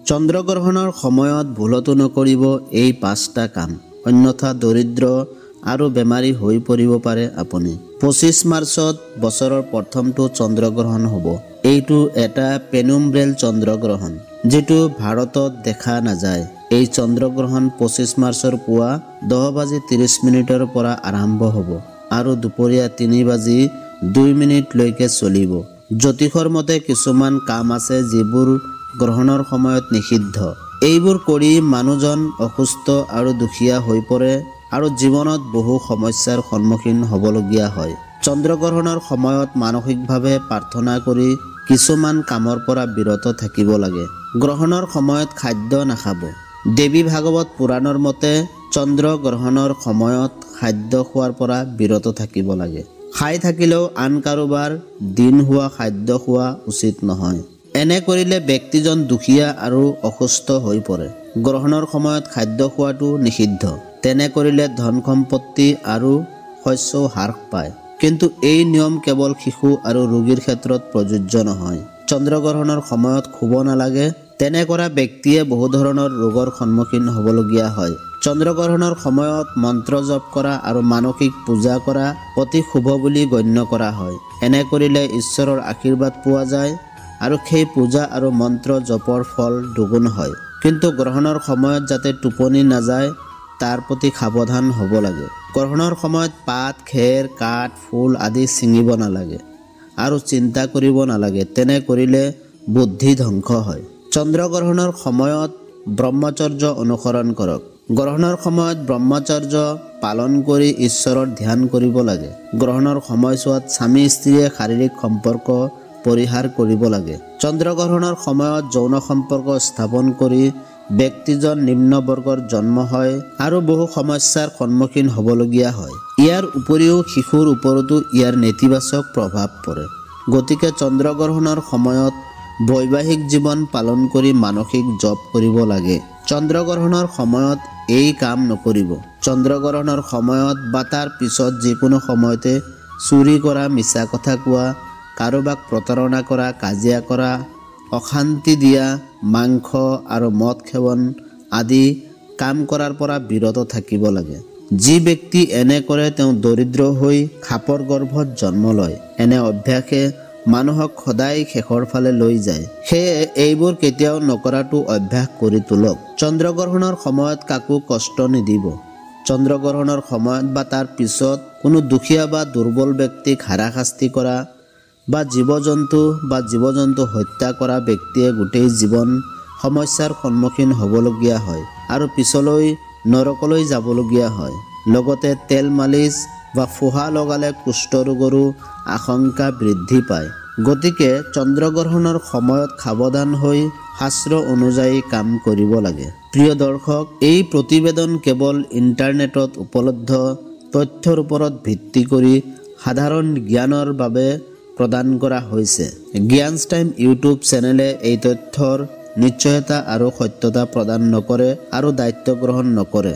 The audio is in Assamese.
চন্দ্ৰগ্ৰহণৰ সময়ত ভুলতো নকৰিব এই 5টা কাম, অন্যথা দৰিদ্ৰ আৰু বেমাৰী হৈ পৰিব পাৰে আপুনি। 25 মাৰ্চত বছৰৰ প্ৰথমটো চন্দ্ৰগ্ৰহণ হ'ব। এইটো এটা পেনুম্ব্ৰেল চন্দ্ৰগ্ৰহণ, যিটো ভাৰতত দেখা নাযায়। এই চন্দ্ৰগ্ৰহণ 25 মাৰ্চৰ পুৱা 10:30 পৰা আৰম্ভ হ'ব আৰু দুপৰীয়া 3:02 লৈকে চলিব। জ্যোতিষৰ মতে কিছুমান কাম আছে যিবোৰ গ্ৰহণৰ সময়ত নিষিদ্ধ। এইবোৰ কৰি মানুহজন অসুস্থ আৰু দুখীয়া হৈ পৰে আৰু জীৱনত বহু সমস্যাৰ সন্মুখীন হ'বলগীয়া হয়। চন্দ্ৰগ্ৰহণৰ সময়ত মানসিকভাৱে প্ৰাৰ্থনা কৰি কিছুমান কামৰ পৰা বিৰত থাকিব লাগে। গ্ৰহণৰ সময়ত খাদ্য নাখাব। দেৱী ভাগৱত পুৰাণৰ মতে চন্দ্ৰগ্ৰহণৰ সময়ত খাদ্য খোৱাৰ পৰা বিৰত থাকিব লাগে। খাই থাকিলেও আন কাৰোবাৰ দিন হোৱা খাদ্য খোৱা উচিত নহয়। এনে কৰিলে ব্যক্তিজন দুখীয়া আৰু অসুস্থ হৈ পৰে। গ্ৰহণৰ সময়ত খাদ্য খোৱাটো নিষিদ্ধ। তেনে কৰিলে ধন সম্পত্তি আৰু শস্যও হ্ৰাস পায়। কিন্তু এই নিয়ম কেৱল শিশু আৰু ৰোগীৰ ক্ষেত্ৰত প্ৰযোজ্য নহয়। চন্দ্ৰগ্ৰহণৰ সময়ত শুব নালাগে। তেনে কৰা ব্যক্তিয়ে বহু ধৰণৰ ৰোগৰ সন্মুখীন হ'বলগীয়া হয়। চন্দ্ৰগ্ৰহণৰ সময়ত মন্ত্ৰ জপ কৰা আৰু মানসিক পূজা কৰা অতি শুভ বুলি গণ্য কৰা হয়। এনে কৰিলে ঈশ্বৰৰ আশীৰ্বাদ পোৱা যায় আৰু সেই পূজা আৰু মন্ত্ৰ জপৰ ফল দুগুণ হয়। কিন্তু গ্ৰহণৰ সময়ত যাতে টোপনি নাযায় তাৰ প্ৰতি সাৱধান হ'ব লাগে। গ্ৰহণৰ সময়ত পাত, খেৰ, কাঠ, ফুল আদি ছিঙিব নালাগে আৰু চিন্তা কৰিব নালাগে। তেনে কৰিলে বুদ্ধি ধ্বংস হয়। চন্দ্ৰগ্ৰহণৰ সময়ত ব্ৰহ্মচৰ্য অনুসৰণ কৰক। গ্ৰহণৰ সময়ত ব্ৰহ্মচৰ্য পালন কৰি ঈশ্বৰৰ ধ্যান কৰিব লাগে। গ্ৰহণৰ সময়ছোৱাত স্বামী স্ত্ৰীয়ে শাৰীৰিক সম্পৰ্ক পৰিহাৰ কৰিব লাগে। চন্দ্ৰগ্ৰহণৰ সময়ত যৌন সম্পৰ্ক স্থাপন কৰি ব্যক্তিজন নিম্ন বৰ্গৰ জন্ম হয় আৰু বহু সমস্যাৰ সন্মুখীন হ'বলগীয়া হয়। ইয়াৰ উপৰিও শিশুৰ ওপৰতো ইয়াৰ নেতিবাচক প্ৰভাৱ পৰে। গতিকে চন্দ্ৰগ্ৰহণৰ সময়ত বৈবাহিক জীৱন পালন কৰি মানসিক জপ কৰিব লাগে। চন্দ্ৰগ্ৰহণৰ সময়ত এই কাম নকৰিব। চন্দ্ৰগ্ৰহণৰ সময়ত বা তাৰ পিছত যিকোনো সময়তে চুৰি কৰা, মিছা কথা কোৱা, কাৰোবাক প্ৰতাৰণা কৰা, কাজিয়া কৰা, অশান্তি দিয়া, মাংস আৰু মদ সেৱন আদি কাম কৰাৰ পৰা বিৰত থাকিব লাগে। যি ব্যক্তি এনে কৰে তেওঁ দৰিদ্ৰ হৈ খাপৰ গৰ্ভত জন্ম লয়। এনে অভ্যাসে মানুহক সদায় শেষৰ ফালে লৈ যায়। সেয়ে এইবোৰ কেতিয়াও নকৰাটো অভ্যাস কৰি তোলক। চন্দ্ৰগ্ৰহণৰ সময়ত কাকো কষ্ট নিদিব। চন্দ্ৰগ্ৰহণৰ সময়ত বা তাৰ পিছত কোনো দুখীয়া বা দুৰ্বল ব্যক্তিক হাৰাশাস্তি কৰা বা জীৱ-জন্তু হত্যা কৰা ব্যক্তিয়ে গোটেই জীৱন সমস্যাৰ সন্মুখীন হ'বলগীয়া হয় আৰু পিছলৈ নৰকলৈ যাবলগীয়া হয়। লগতে তেল মালিচ বা ফোহা লগালে কুষ্ঠ ৰোগৰো আশংকা বৃদ্ধি পায়। গতিকে চন্দ্ৰগ্ৰহণৰ সময়ত সাৱধান হৈ শাস্ত্ৰ অনুযায়ী কাম কৰিব লাগে। প্ৰিয় দৰ্শক, এই প্ৰতিবেদন কেৱল ইণ্টাৰনেটত উপলব্ধ তথ্যৰ ওপৰত ভিত্তি কৰি সাধাৰণ জ্ঞানৰ বাবে প্ৰদান কৰা হৈছে। জ্ঞানছ টাইম ইউটিউব চেনেলে এই তথ্যৰ নিশ্চয়তা আৰু সত্যতা প্ৰদান নকৰে আৰু দায়িত্ব গ্ৰহণ নকৰে।